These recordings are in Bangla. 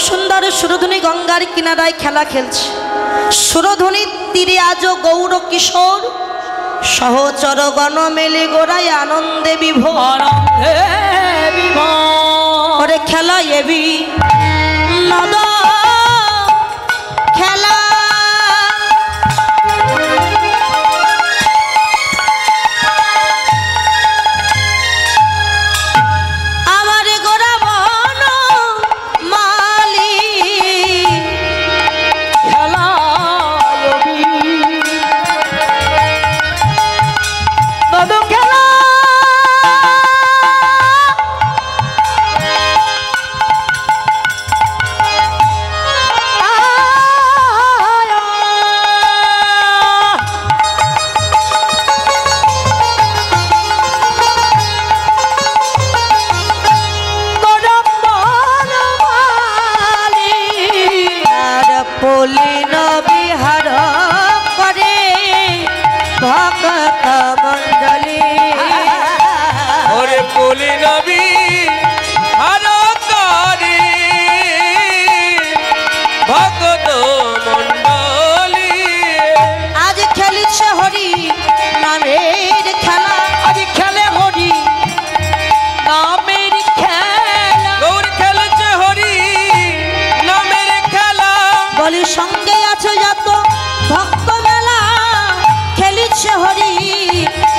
সুন্দর সুরধুনী গঙ্গার কিনারায় খেলা খেলছে। সুরধুনীর তীরে আজও গৌর কিশোর সহচর গণ মেলে গোড়ায় আনন্দে বিভোর। ওরে খেলা এবি নদ খেলা সঙ্গে আছে যত ভক্ত মেলা খেলিছে হরি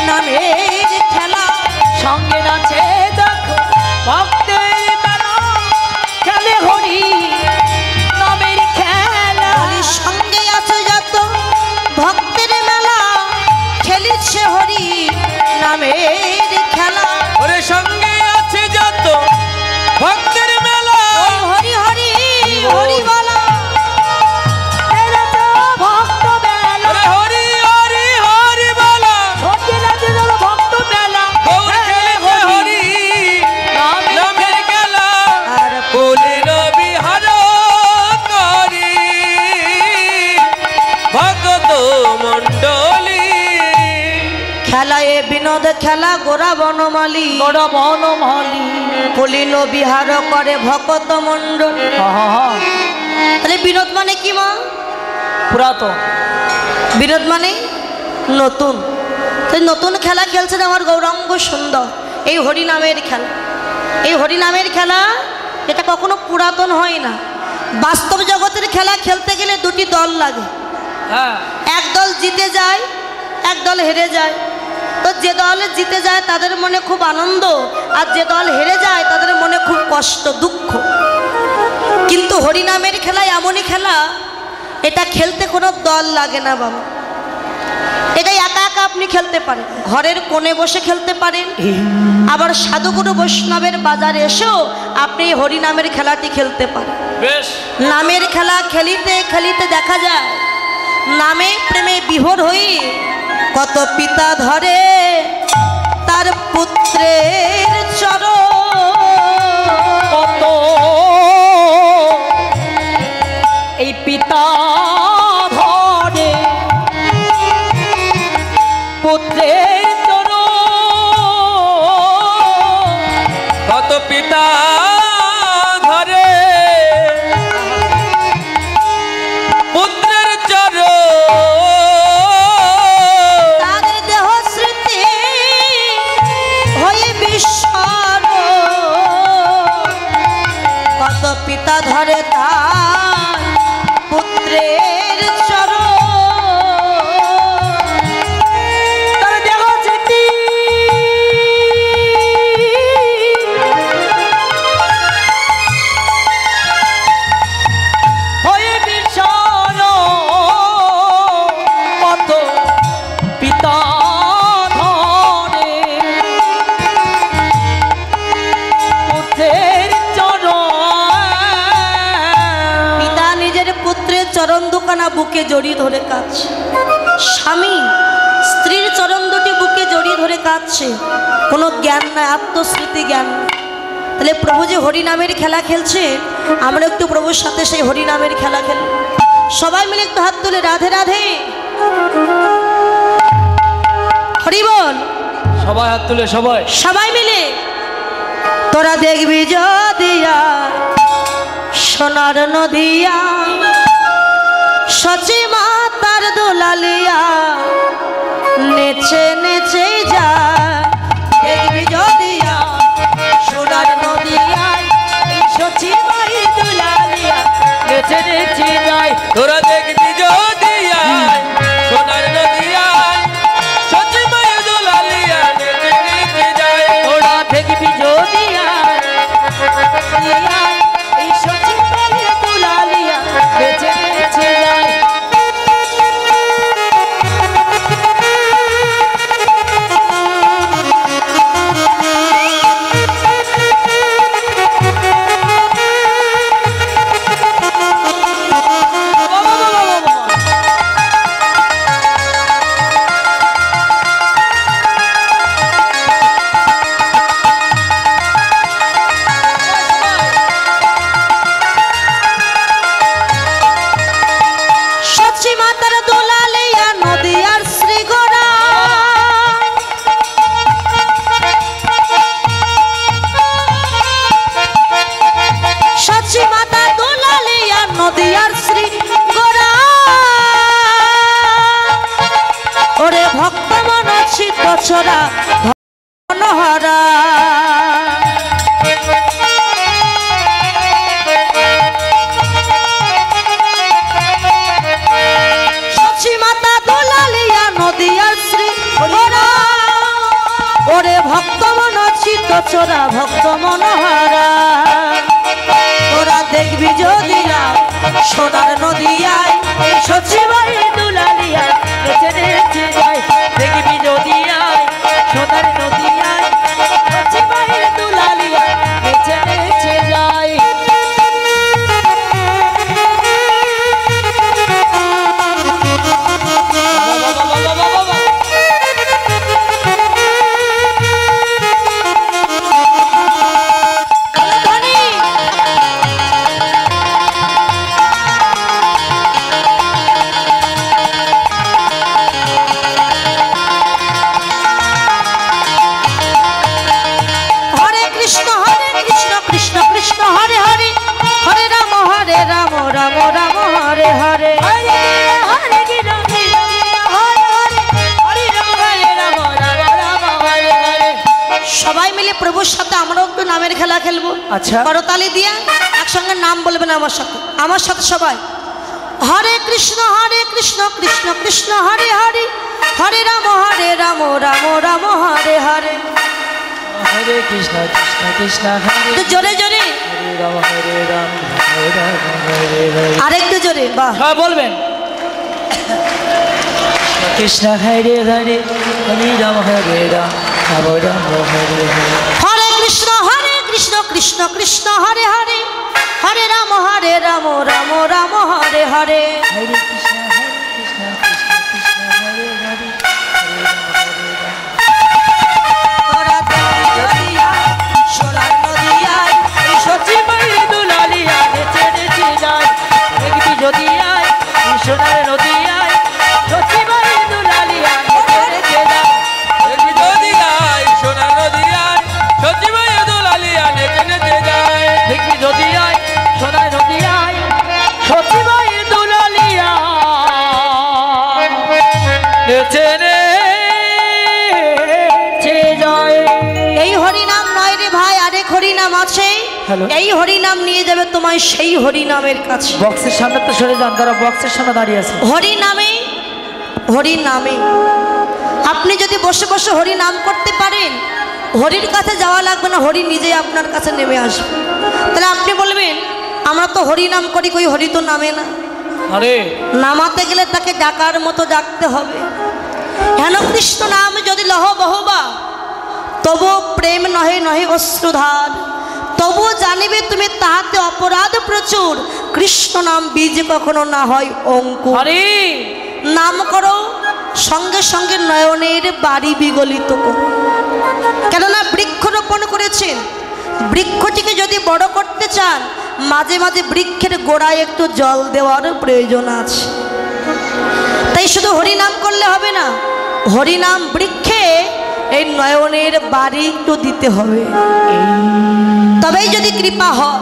নামের খেলা। সঙ্গে আছে দেখো ভক্তের মেলা খেলে হরি নামের খেলা। সঙ্গে আছে যত ভক্তের মেলা খেলিছে হরি নামের খেলা। ওরে সঙ্গে আছে যত ভক্তের মেলা হরি হরি হরি বলা খেলায় বিনোদ খেলা গোরা বনমালী পুলিন বিহার করে ভকত মন্ডল। তাহলে বিনোদ মানে কি মা? পুরাতন। বিনোদ মানে নতুন। নতুন খেলা খেলছেন আমার গৌরাঙ্গ সুন্দর। এই হরিনামের খেলা, এই হরিনামের খেলা এটা কখনো পুরাতন হয় না। বাস্তব জগতের খেলা খেলতে গেলে দুটি দল লাগে। এক দল জিতে যায়, এক দল হেরে যায়। তো যে দল জিতে যায় তাদের মনে খুব আনন্দ, আর যে দল হেরে যায় তাদের মনে খুব কষ্ট দুঃখ। কিন্তু হরিনামের খেলা এমনই খেলা, এটা খেলতে কোনো দল লাগে না বাবা। এটা একা একা আপনি খেলতে পারেন, ঘরের কোণে বসে খেলতে পারেন, আবার সাধুগুরু বৈষ্ণবের বাজারে এসেও আপনি হরিনামের খেলাটি খেলতে পারেন। নামের খেলা খেলিতে খেলিতে দেখা যায় নামে প্রেমে বিভোর হই কত পিতা ধরে তার পুত্রের চরণ। কত এই পিতা ধরে পুত্রের চরণ, কত পিতা ধরে পুত্রের চরণ। তাদের দেহ স্মৃতি হয়ে বিস্মরণ, কত পিতা ধরে তার পুত্রের চরণ। তার দেহ স্মৃতি হয়ে বিস্মরণ, কত পিতা ধরে পুত্রের চরণ। পিতা নিজের পুত্রের চরণ দুখানা বুকে জড়িয়ে ধরে কাঁদছে, স্বামী স্ত্রীর চরণ দুটি বুকে জড়িয়ে ধরে কাঁদছে। কোনো জ্ঞান নাই, আত্মস্মৃতি জ্ঞান। তাহলে প্রভু যে হরিনামের খেলা খেলছে, আমরা একটু প্রভুর সাথে সেই হরিনামের খেলা খেল। সবাই মিলে একটু হাত তুলে রাধে রাধে হরি বল। সবাই হাত তুলে, সবাই সবাই মিলে। তোরা দেখবি যদিয়া সোনার নদিয়া সচি মাতার দোলালিয়া নেচে নেচে যায় দেখবি যদিয়া সোনার নদিয়ায় সচি মাই দোলালিয়া নেচে নেচে যায় তোরা দেখবি যদি আয় সোনার নদিয়ায় সচি মায়ের দোলালিয়া নেচে নেচে যায় ওরা দেখবি যদিয়া এই সচি মাই দোলালিয়া নেচে নেচে যায় ছড়া মনোহরা সচি মাতা দোলালিয়া নদিয়ার শ্রী ওরে ভক্ত মনচিত চোরা ভক্ত মনোহরা তোরা দেখবি যদিয়া সোনার নদিয়ায় সচি মাই দোলালিয়া নেচে নেচে যায় দেখবি যদিয়ায় সোনার নদিয়ায় সচি মাই দোলালিয়া নেচে নেচে যায় সবাই মিলে প্রভুর সাথে আমরাও একটু নামের খেলা খেলবো। আচ্ছা, করতালি দিয়ে একসঙ্গে নাম বলবেন আমার সাথে সবাই। হরে কৃষ্ণ কৃষ্ণ কৃষ্ণ হরে হরে হরে রাম রাম রাম হরে হরে হরে কৃষ্ণ কৃষ্ণ কৃষ্ণ হরে জোরে জোরে রাম হরে রাম হরে হরে আরেকটু জোরে বাহ হ্যাঁ বলবেন কৃষ্ণ হরে হরে হরে রাম হরে রাম রাম রাম হরে হরে হরে কৃষ্ণ কৃষ্ণ কৃষ্ণ হরে হরে হরে রাম রাম রাম হরে হরে হরে কৃষ্ণ কৃষ্ণ কৃষ্ণ হরে হরে হরে রাম রাম তোরা দেখবি যদিয়ায় সোনার নদিয়ায় এই সচি মাই দোলালিয়া নেচে নেচে যায় দেখবি যদিয়ায় এই সোনার নদিয়ায় সচি মাই দোলালিয়া নেচে নেচে যায় দেখবি যদি আয় সোনার নদিয়ায় সচি মায়ের দোলালিয়া নেচে নেচে যায় দেখবি যদিয়ায় সোনার নদিয়ায় সচি মাই দোলালিয়া নেচে নেচে যায় এই হরিনাম নয় রে ভাই, আরেক হরিনাম আছে। হ্যালো। এই হরিনাম নিয়ে যাবে তোমায় সেই হরিনামের কাছে। বক্সের সামনে তো সরে যান, তারা বক্সের সামনে দাঁড়িয়ে আছে। হরিনামে আপনি যদি বসে বসে হরি নাম করতে পারেন, হরির কাছে যাওয়া লাগবে না, হরি নিজেই আপনার কাছে নেমে আসবে। তাহলে আপনি বলবেন আমরা তো হরি নাম করি, কই হরি তো নামে না। আরে নামাতে গেলে তাকে ডাকার মতো ডাকতে হবে। হেন কৃষ্ণ নাম যদি লহ বহবা তবু প্রেম নহে নহে অশ্রুধার, তবু জানিবে তুমি তাহাতে অপরাধ প্রচুর। কৃষ্ণ নাম বীজ কখনো না হয় অঙ্কুর। আরে নাম করো সঙ্গে সঙ্গে নয়নের বাড়ি বিগলিত করো। কেননা বৃক্ষরোপণ করেছেন, বৃক্ষটিকে যদি বড় করতে চান মাঝে মাঝে বৃক্ষের গোড়ায় একটু জল দেওয়ার প্রয়োজন আছে। তাই শুধু হরিনাম করলে হবে না, হরিনাম বৃক্ষে এই নয়নের বাড়ি একটু দিতে হবে, তবেই যদি কৃপা হয়।